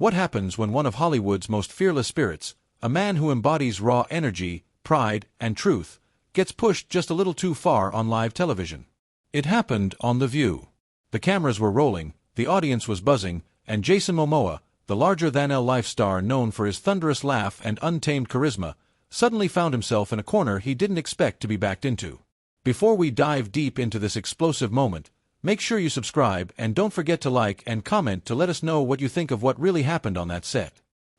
What happens when one of Hollywood's most fearless spirits, a man who embodies raw energy, pride, and truth, gets pushed just a little too far on live television? It happened on TheView. The cameras were rolling, the audience was buzzing, and Jason Momoa, the larger-than-life star known for his thunderous laugh and untamed charisma, suddenly found himself in a corner he didn't expect to be backed into. Before we dive deep into this explosive moment, make sure you subscribe and don't forget to like and comment to let us know what you think of what really happened on that set.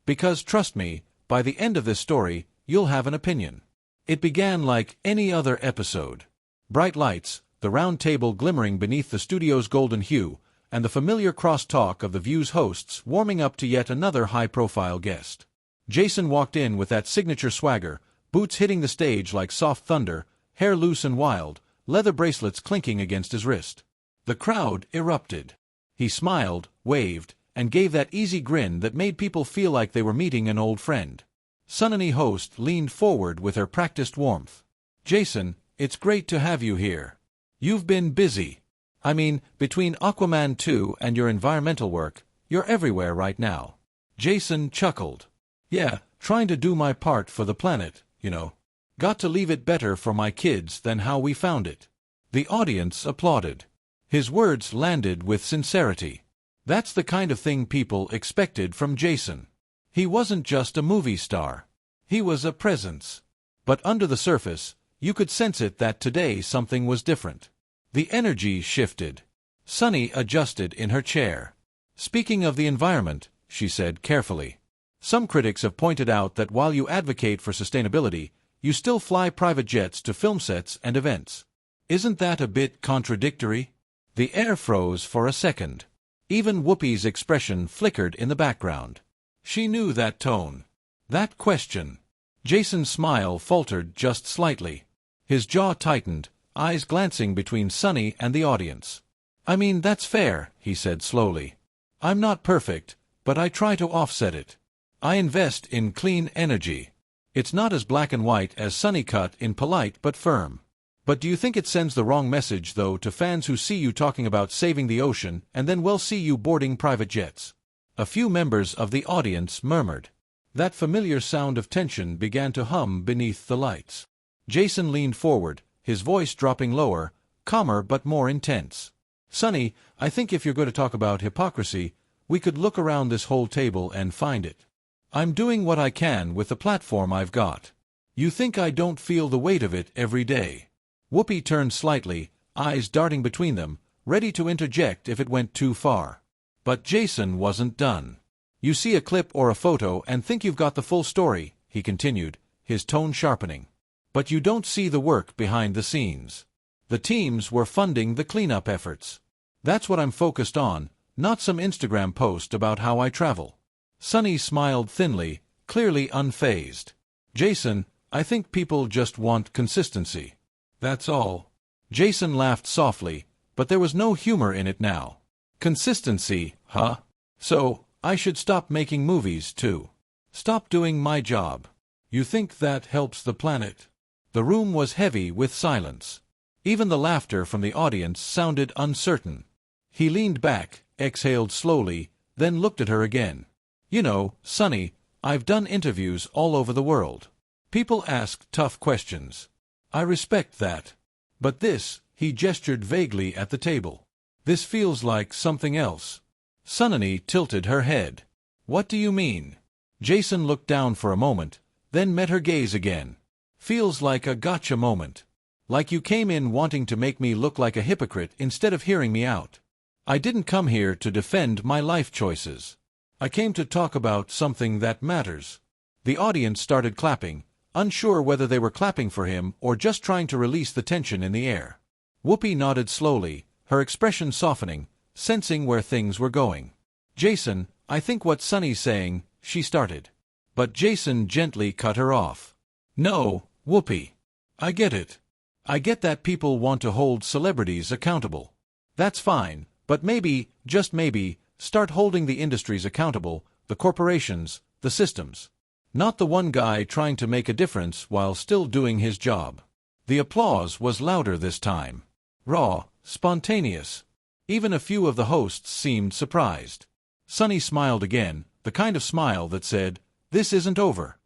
Because, trust me, by the end of this story, you'll have an opinion. It began like any other episode. Bright lights, the round table glimmering beneath the studio's golden hue, and the familiar cross-talk of TheView's hosts warming up to yet another high-profile guest. Jason walked in with that signature swagger, boots hitting the stage like soft thunder, hair loose and wild, leather bracelets clinking against his wrist. The crowd erupted. He smiled, waved, and gave that easy grin that made people feel like they were meeting an old friend. Sunny Hostin leaned forward with her practiced warmth. "Jason, it's great to have you here. You've been busy. I mean, between Aquaman 2 and your environmental work, you're everywhere right now." Jason chuckled. "Yeah, trying to do my part for the planet, you know. Got to leave it better for my kids than how we found it." The audience applauded. His words landed with sincerity. That's the kind of thing people expected from Jason. He wasn't just a movie star. He was a presence. But under the surface, you could sense it that today something was different. The energy shifted. Sunny adjusted in her chair. "Speaking of the environment," she said carefully, "some critics have pointed out that while you advocate for sustainability, you still fly private jets to film sets and events. Isn't that a bit contradictory?" The air froze for a second. Even Whoopi's expression flickered in the background. She knew that tone. That question. Jason's smile faltered just slightly. His jaw tightened, eyes glancing between Sunny and the audience. "I mean, that's fair," he said slowly. "I'm not perfect, but I try to offset it. I invest in clean energy. It's not as black and white as Sunny cut in polite but firm. But do you think it sends the wrong message, though, to fans who see you talking about saving the ocean and then will see you boarding private jets?" A few members of the audience murmured. That familiar sound of tension began to hum beneath the lights. Jason leaned forward, his voice dropping lower, calmer but more intense. "Sunny, I think if you're going to talk about hypocrisy, we could look around this whole table and find it. I'm doing what I can with the platform I've got. You think I don't feel the weight of it every day?" Whoopi turned slightly, eyes darting between them, ready to interject if it went too far. But Jason wasn't done. "You see a clip or a photo and think you've got the full story," he continued, his tone sharpening. "But you don't see the work behind the scenes. The teams were funding the cleanup efforts. That's what I'm focused on, not some Instagram post about how I travel." Sunny smiled thinly, clearly unfazed. "Jason, I think people just want consistency. That's all." Jason laughed softly, but there was no humor in it now. "Consistency, huh? So, I should stop making movies, too. Stop doing my job. You think that helps the planet?" The room was heavy with silence. Even the laughter from the audience sounded uncertain. He leaned back, exhaled slowly, then looked at her again. "You know, Sunny, I've done interviews all over the world. People ask tough questions. I respect that. But this," he gestured vaguely at the table. "This feels like something else." Sunny tilted her head. "What do you mean?" Jason looked down for a moment, then met her gaze again. "Feels like a gotcha moment. Like you came in wanting to make me look like a hypocrite instead of hearing me out. I didn't come here to defend my life choices. I came to talk about something that matters." The audience started clapping, unsure whether they were clapping for him or just trying to release the tension in the air. Whoopi nodded slowly, her expression softening, sensing where things were going. "Jason, I think what Sunny's saying," she started. But Jason gently cut her off. "No, Whoopi. I get it. I get that people want to hold celebrities accountable. That's fine, but maybe, just maybe, start holding the industries accountable, the corporations, the systems. Not the one guy trying to make a difference while still doing his job." The applause was louder this time. Raw, spontaneous. Even a few of the hosts seemed surprised. Sunny smiled again, the kind of smile that said, "This isn't over."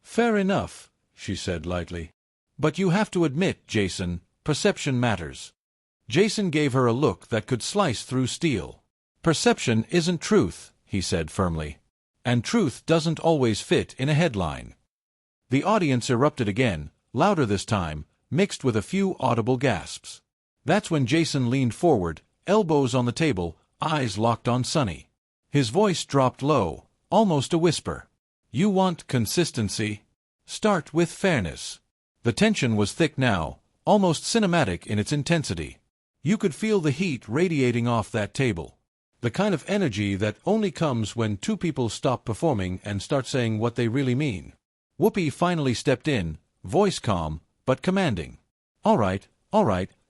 "Fair enough," she said lightly. "But you have to admit, Jason, perception matters." Jason gave her a look that could slice through steel. "Perception isn't truth," he said firmly. "And truth doesn't always fit in a headline." The audience erupted again, louder this time, mixed with a few audible gasps. That's when Jason leaned forward, elbows on the table, eyes locked on Sunny. His voice dropped low, almost a whisper. "You want consistency? Start with fairness." The tension was thick now, almost cinematic in its intensity. You could feel the heat radiating off that table. The kind of energy that only comes when two people stop performing and start saying what they really mean. Whoopi finally stepped in, voice calm, but commanding. All right,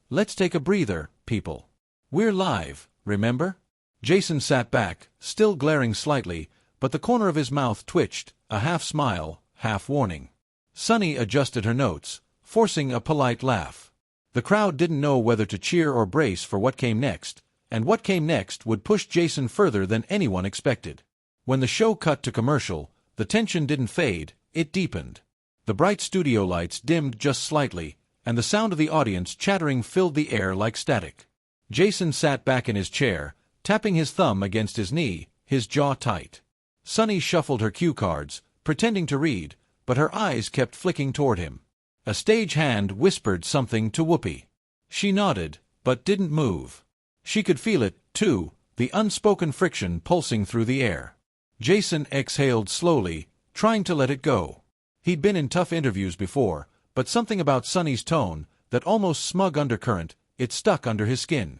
let's take a breather, people. We're live, remember?" Jason sat back, still glaring slightly, but the corner of his mouth twitched, a half smile, half warning. Sunny adjusted her notes, forcing a polite laugh. The crowd didn't know whether to cheer or brace for what came next, and what came next would push Jason further than anyone expected. When the show cut to commercial, the tension didn't fade, it deepened. The bright studio lights dimmed just slightly, and the sound of the audience chattering filled the air like static. Jason sat back in his chair, tapping his thumb against his knee, his jaw tight. Sunny shuffled her cue cards, pretending to read, but her eyes kept flicking toward him. A stage hand whispered something to Whoopi. She nodded, but didn't move. She could feel it, too, the unspoken friction pulsing through the air. Jason exhaled slowly, trying to let it go. He'd been in tough interviews before, but something about Sunny's tone, that almost smug undercurrent, it stuck under his skin.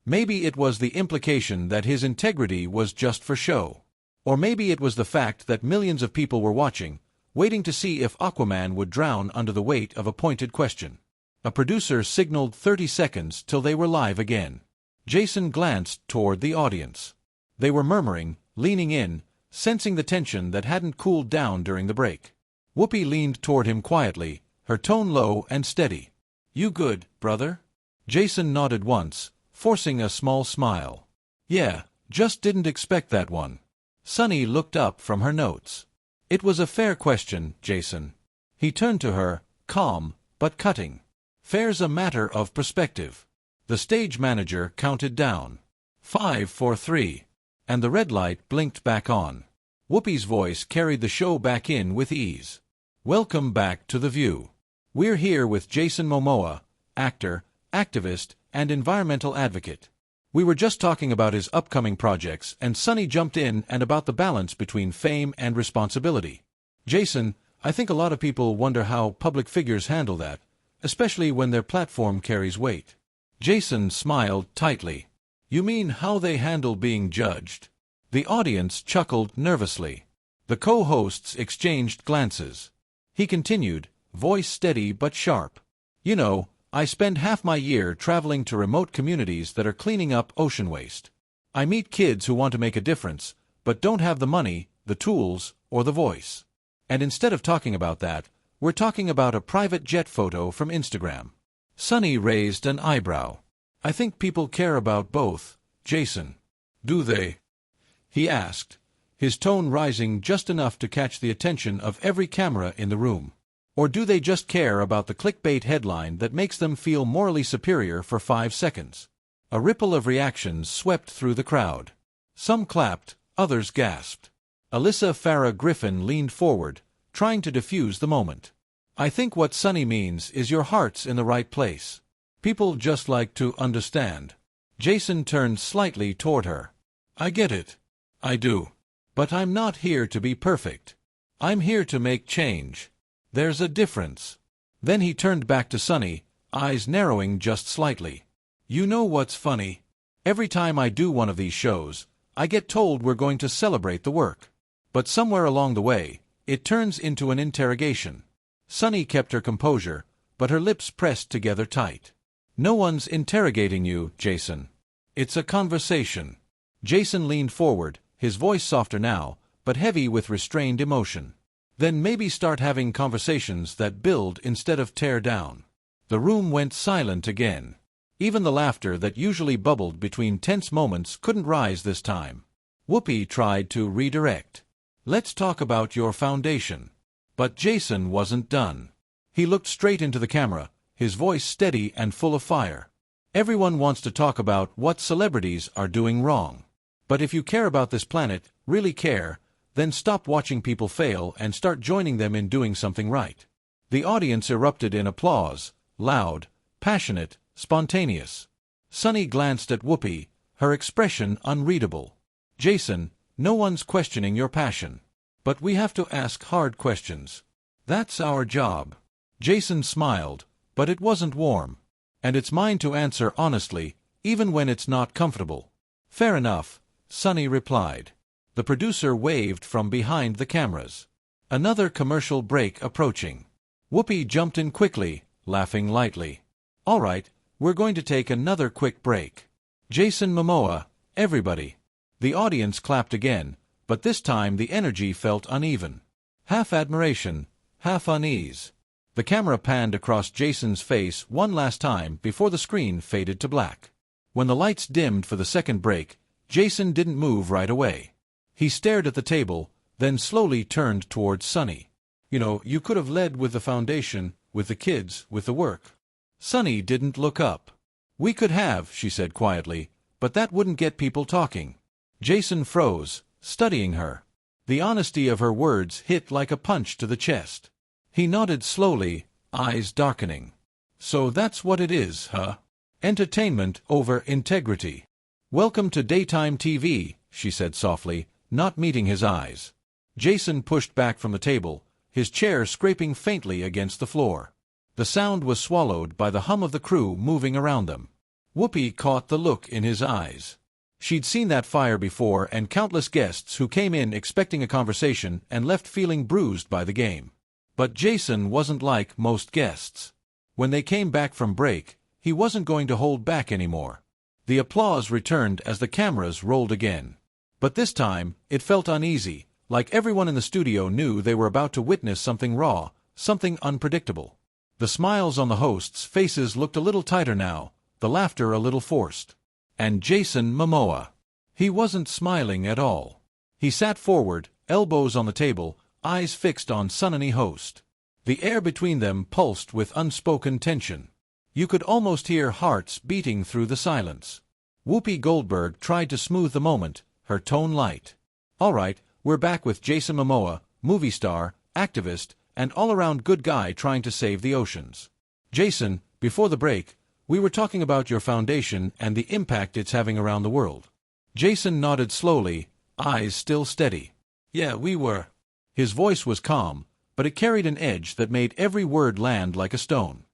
Maybe it was the implication that his integrity was just for show. Or maybe it was the fact that millions of people were watching, waiting to see if Aquaman would drown under the weight of a pointed question. A producer signaled 30 seconds till they were live again. Jason glanced toward the audience. They were murmuring, leaning in, sensing the tension that hadn't cooled down during the break. Whoopi leaned toward him quietly, her tone low and steady. "You good, brother?" Jason nodded once, forcing a small smile. "Yeah, just didn't expect that one." Sunny looked up from her notes. "It was a fair question, Jason." He turned to her, calm, but cutting. "Fair's a matter of perspective." The stage manager counted down. 5, 4, 3. And the red light blinked back on. Whoopi's voice carried the show back in with ease. "Welcome back to TheView. We're here with Jason Momoa, actor, activist, and environmental advocate. We were just talking about his upcoming projects, and Sunny jumped in and about the balance between fame and responsibility. Jason, I think a lot of people wonder how public figures handle that, especially when their platform carries weight." Jason smiled tightly. "You mean how they handle being judged?" The audience chuckled nervously. The co-hosts exchanged glances. He continued, voice steady but sharp. "You know, I spend half my year traveling to remote communities that are cleaning up ocean waste. I meet kids who want to make a difference, but don't have the money, the tools, or the voice. And instead of talking about that, we're talking about a private jet photo from Instagram." Sunny raised an eyebrow. "I think people care about both, Jason." "Do they?" he asked, his tone rising just enough to catch the attention of every camera in the room. "Or do they just care about the clickbait headline that makes them feel morally superior for 5 seconds? A ripple of reactions swept through the crowd. Some clapped, others gasped. Alyssa Farah Griffin leaned forward, trying to diffuse the moment. "I think what Sunny means is your heart's in the right place. People just like to understand." Jason turned slightly toward her. "I get it. I do. But I'm not here to be perfect. I'm here to make change. There's a difference." Then he turned back to Sunny, eyes narrowing just slightly. "You know what's funny? Every time I do one of these shows, I get told we're going to celebrate the work. But somewhere along the way, it turns into an interrogation." Sunny kept her composure, but her lips pressed together tight. "No one's interrogating you, Jason. It's a conversation." Jason leaned forward, his voice softer now, but heavy with restrained emotion. "Then maybe start having conversations that build instead of tear down." The room went silent again. Even the laughter that usually bubbled between tense moments couldn't rise this time. Whoopi tried to redirect. Let's talk about your foundation. But Jason wasn't done. He looked straight into the camera, his voice steady and full of fire. Everyone wants to talk about what celebrities are doing wrong. But if you care about this planet, really care, then stop watching people fail and start joining them in doing something right. The audience erupted in applause, loud, passionate, spontaneous. Sunny glanced at Whoopi, her expression unreadable. Jason, no one's questioning your passion. But we have to ask hard questions. That's our job. Jason smiled, but it wasn't warm. And it's mine to answer honestly, even when it's not comfortable. Fair enough, Sunny replied. The producer waved from behind the cameras. Another commercial break approaching. Whoopi jumped in quickly, laughing lightly. All right, we're going to take another quick break. Jason Momoa, everybody. The audience clapped again, but this time the energy felt uneven. Half admiration, half unease. The camera panned across Jason's face one last time before the screen faded to black. When the lights dimmed for the second break, Jason didn't move right away. He stared at the table, then slowly turned towards Sunny. You could have led with the foundation, with the kids, with the work. Sunny didn't look up. We could have, she said quietly, but that wouldn't get people talking. Jason froze, studying her. The honesty of her words hit like a punch to the chest. He nodded slowly, eyes darkening. So that's what it is, huh? Entertainment over integrity. Welcome to daytime TV, she said softly, not meeting his eyes. Jason pushed back from the table, his chair scraping faintly against the floor. The sound was swallowed by the hum of the crew moving around them. Whoopi caught the look in his eyes. She'd seen that fire before and countless guests who came in expecting a conversation and left feeling bruised by the game. But Jason wasn't like most guests. When they came back from break, he wasn't going to hold back anymore. The applause returned as the cameras rolled again. But this time, it felt uneasy, like everyone in the studio knew they were about to witness something raw, something unpredictable. The smiles on the hosts' faces looked a little tighter now, the laughter a little forced. And Jason Momoa. He wasn't smiling at all. He sat forward, elbows on the table, eyes fixed on Sunny Hostin. The air between them pulsed with unspoken tension. You could almost hear hearts beating through the silence. Whoopi Goldberg tried to smooth the moment, her tone light. All right, we're back with Jason Momoa, movie star, activist, and all-around good guy trying to save the oceans. Jason, before the break, we were talking about your foundation and the impact it's having around the world. Jason nodded slowly, eyes still steady. Yeah, we were. His voice was calm, but it carried an edge that made every word land like a stone.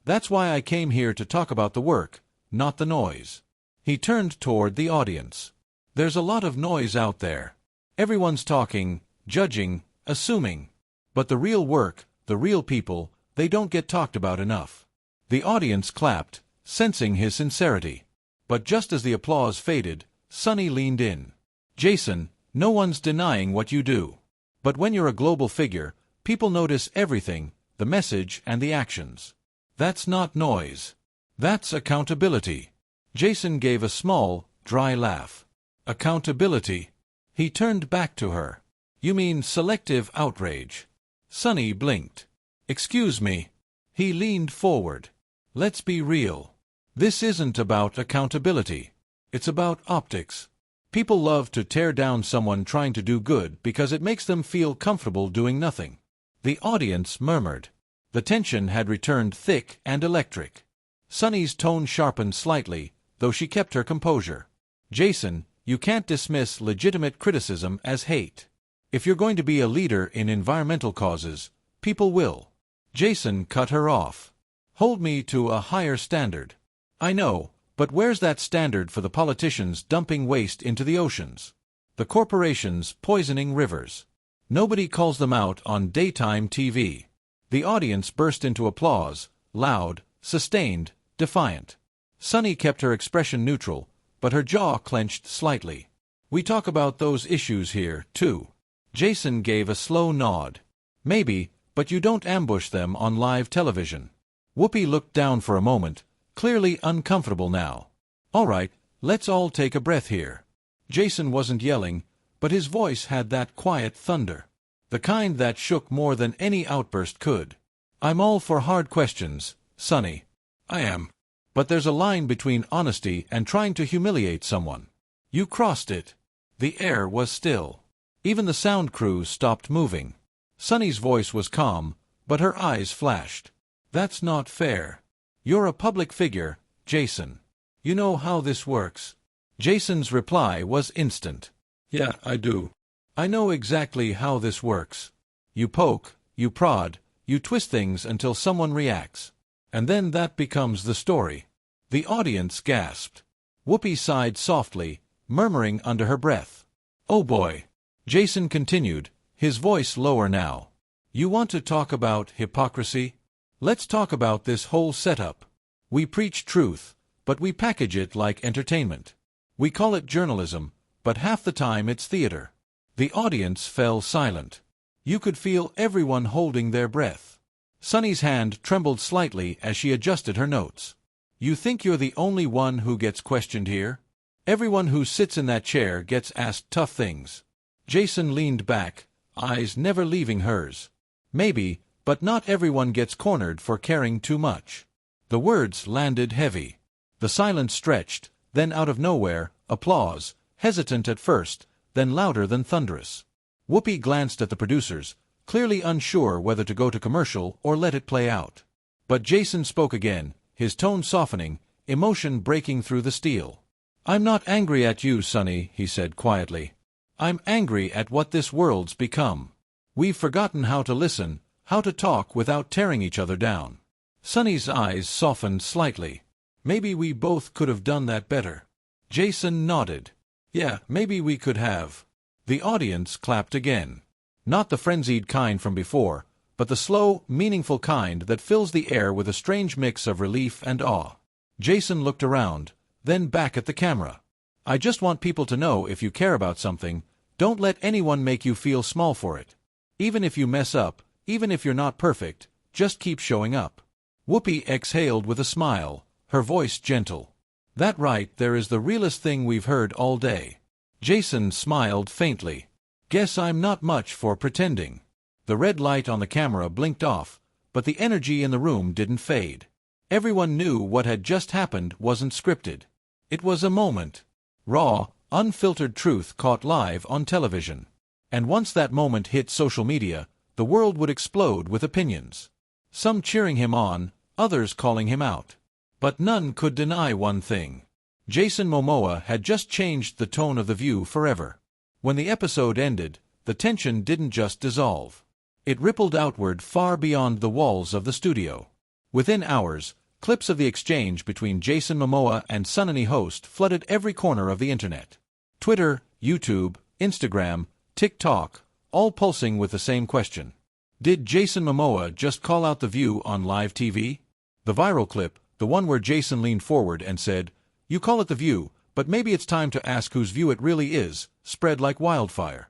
That's why I came here to talk about the work, not the noise. He turned toward the audience. There's a lot of noise out there. Everyone's talking, judging, assuming. But the real work, the real people, they don't get talked about enough. The audience clapped, sensing his sincerity. But just as the applause faded, Sunny leaned in. Jason, no one's denying what you do. But when you're a global figure, people notice everything, the message and the actions. That's not noise. That's accountability. Jason gave a small, dry laugh. Accountability. He turned back to her. You mean selective outrage? Sunny blinked. Excuse me. He leaned forward. Let's be real. This isn't about accountability. It's about optics. People love to tear down someone trying to do good because it makes them feel comfortable doing nothing. The audience murmured. The tension had returned thick and electric. Sunny's tone sharpened slightly, though she kept her composure. Jason, you can't dismiss legitimate criticism as hate. If you're going to be a leader in environmental causes, people will. Jason cut her off. Hold me to a higher standard. I know, but where's that standard for the politicians dumping waste into the oceans? The corporations poisoning rivers. Nobody calls them out on daytime TV. The audience burst into applause, loud, sustained, defiant. Sunny kept her expression neutral, but her jaw clenched slightly. We talk about those issues here, too. Jason gave a slow nod. Maybe, but you don't ambush them on live television. Whoopi looked down for a moment, clearly uncomfortable now. All right, let's all take a breath here. Jason wasn't yelling, but his voice had that quiet thunder. The kind that shook more than any outburst could. I'm all for hard questions, Sunny. I am. But there's a line between honesty and trying to humiliate someone. You crossed it. The air was still. Even the sound crew stopped moving. Sunny's voice was calm, but her eyes flashed. That's not fair. You're a public figure, Jason. You know how this works. Jason's reply was instant. Yeah, I do. I know exactly how this works. You poke, you prod, you twist things until someone reacts. And then that becomes the story. The audience gasped. Whoopi sighed softly, murmuring under her breath. Oh boy. Jason continued, his voice lower now. You want to talk about hypocrisy? Let's talk about this whole setup. We preach truth, but we package it like entertainment. We call it journalism, but half the time it's theater. The audience fell silent. You could feel everyone holding their breath. Sunny's hand trembled slightly as she adjusted her notes. You think you're the only one who gets questioned here? Everyone who sits in that chair gets asked tough things. Jason leaned back, eyes never leaving hers. Maybe, but not everyone gets cornered for caring too much. The words landed heavy. The silence stretched, then out of nowhere, applause, hesitant at first, then louder than thunderous. Whoopi glanced at the producers, clearly unsure whether to go to commercial or let it play out. But Jason spoke again, his tone softening, emotion breaking through the steel. I'm not angry at you, Sunny, he said quietly. I'm angry at what this world's become. We've forgotten how to listen, how to talk without tearing each other down. Sunny's eyes softened slightly. Maybe we both could have done that better. Jason nodded. Yeah, maybe we could have. The audience clapped again. Not the frenzied kind from before, but the slow, meaningful kind that fills the air with a strange mix of relief and awe. Jason looked around, then back at the camera. I just want people to know if you care about something, don't let anyone make you feel small for it. Even if you mess up, even if you're not perfect, just keep showing up. Whoopi exhaled with a smile, her voice gentle. That right there is the realest thing we've heard all day. Jason smiled faintly. Guess I'm not much for pretending. The red light on the camera blinked off, but the energy in the room didn't fade. Everyone knew what had just happened wasn't scripted. It was a moment. Raw, unfiltered truth caught live on television. And once that moment hit social media, the world would explode with opinions. Some cheering him on, others calling him out. But none could deny one thing. Jason Momoa had just changed the tone of TheView forever. When the episode ended, the tension didn't just dissolve. It rippled outward far beyond the walls of the studio. Within hours, clips of the exchange between Jason Momoa and Sunny Hostin flooded every corner of the internet. Twitter, YouTube, Instagram, TikTok, all pulsing with the same question. Did Jason Momoa just call out TheView on live TV? The viral clip, the one where Jason leaned forward and said, "You call it TheView, but maybe it's time to ask whose view it really is," spread like wildfire.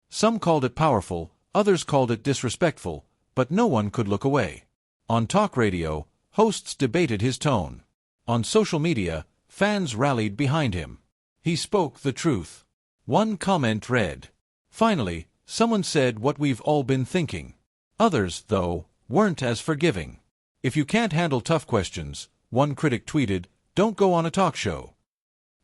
Some called it powerful, others called it disrespectful, but no one could look away. On talk radio, hosts debated his tone. On social media, fans rallied behind him. He spoke the truth. One comment read, "Finally, someone said what we've all been thinking." Others, though, weren't as forgiving. "If you can't handle tough questions," one critic tweeted, "don't go on a talk show."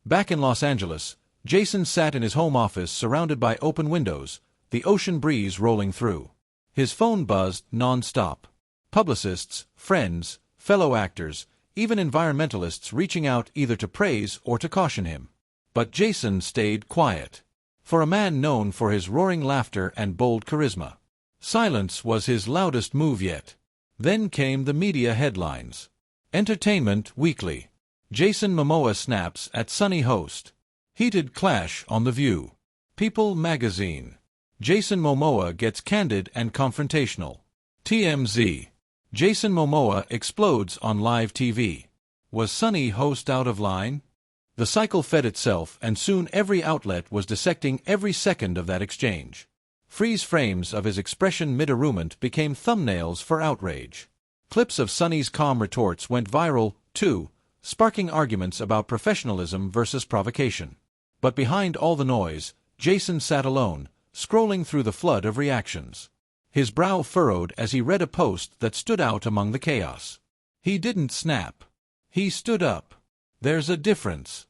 Back in Los Angeles, Jason sat in his home office surrounded by open windows, the ocean breeze rolling through. His phone buzzed non-stop. Publicists, friends, fellow actors, even environmentalists reaching out either to praise or to caution him. But Jason stayed quiet. For a man known for his roaring laughter and bold charisma, silence was his loudest move yet. Then came the media headlines. Entertainment Weekly. Jason Momoa snaps at Sunny Hostin. Heated clash on TheView. People magazine. Jason Momoa gets candid and confrontational. TMZ. Jason Momoa explodes on live TV. Was Sunny Hostin out of line? The cycle fed itself, and soon every outlet was dissecting every second of that exchange. Freeze frames of his expression mid-arrumement became thumbnails for outrage. Clips of Sunny's calm retorts went viral, too, sparking arguments about professionalism versus provocation. But behind all the noise, Jason sat alone, scrolling through the flood of reactions. His brow furrowed as he read a post that stood out among the chaos. He didn't snap. He stood up. There's a difference.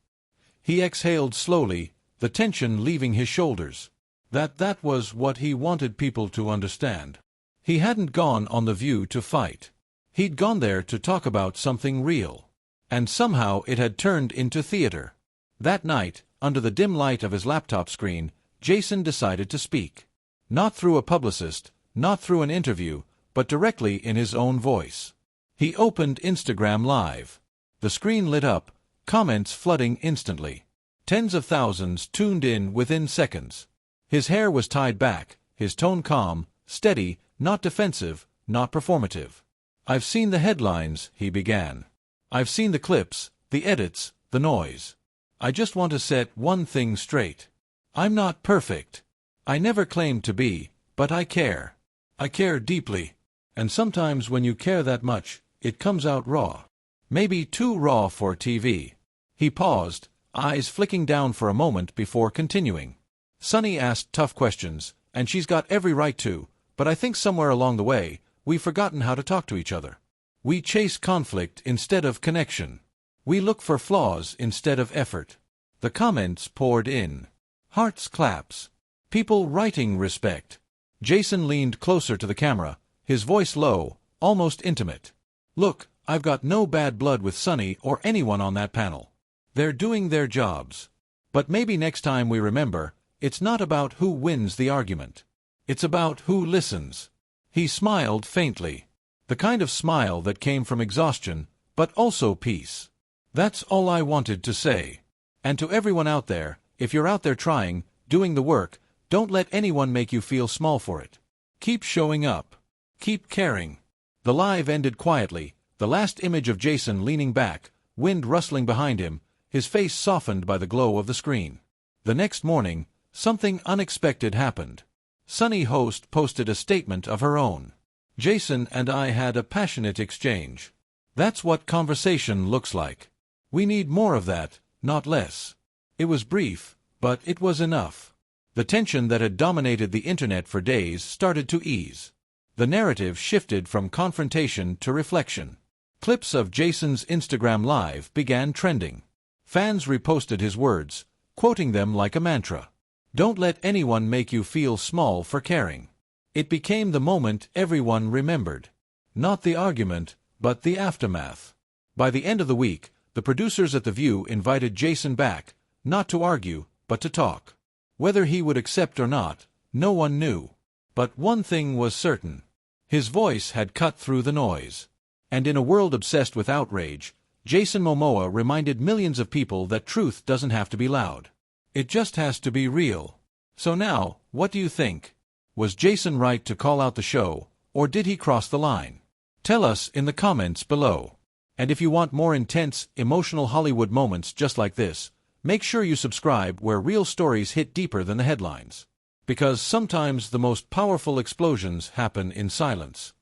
He exhaled slowly, the tension leaving his shoulders. That was what he wanted people to understand. He hadn't gone on TheView to fight. He'd gone there to talk about something real. And somehow it had turned into theater. That night, under the dim light of his laptop screen, Jason decided to speak. Not through a publicist, not through an interview, but directly in his own voice. He opened Instagram Live. The screen lit up, comments flooding instantly. Tens of thousands tuned in within seconds. His hair was tied back, his tone calm, steady, not defensive, not performative. "I've seen the headlines," he began. "I've seen the clips, the edits, the noise. I just want to set one thing straight. I'm not perfect. I never claimed to be, but I care. I care deeply. And sometimes when you care that much, it comes out raw. Maybe too raw for TV." He paused, eyes flicking down for a moment before continuing. "Sunny asked tough questions, and she's got every right to, but I think somewhere along the way, we've forgotten how to talk to each other. We chase conflict instead of connection. We look for flaws instead of effort." The comments poured in. Hearts claps. People writing respect. Jason leaned closer to the camera, his voice low, almost intimate. "Look, I've got no bad blood with Sunny or anyone on that panel. They're doing their jobs. But maybe next time we remember, it's not about who wins the argument. It's about who listens." He smiled faintly. The kind of smile that came from exhaustion, but also peace. "That's all I wanted to say. And to everyone out there, if you're out there trying, doing the work, don't let anyone make you feel small for it. Keep showing up. Keep caring." The live ended quietly, the last image of Jason leaning back, wind rustling behind him, his face softened by the glow of the screen. The next morning, something unexpected happened. Sunny Host posted a statement of her own. "Jason and I had a passionate exchange. That's what conversation looks like. We need more of that, not less." It was brief, but it was enough. The tension that had dominated the internet for days started to ease. The narrative shifted from confrontation to reflection. Clips of Jason's Instagram Live began trending. Fans reposted his words, quoting them like a mantra. "Don't let anyone make you feel small for caring." It became the moment everyone remembered. Not the argument, but the aftermath. By the end of the week, the producers at TheView invited Jason back, not to argue, but to talk. Whether he would accept or not, no one knew. But one thing was certain. His voice had cut through the noise. And in a world obsessed with outrage, Jason Momoa reminded millions of people that truth doesn't have to be loud. It just has to be real. So now, what do you think? Was Jason right to call out the show, or did he cross the line? Tell us in the comments below. And if you want more intense, emotional Hollywood moments just like this, make sure you subscribe where real stories hit deeper than the headlines. Because sometimes the most powerful explosions happen in silence.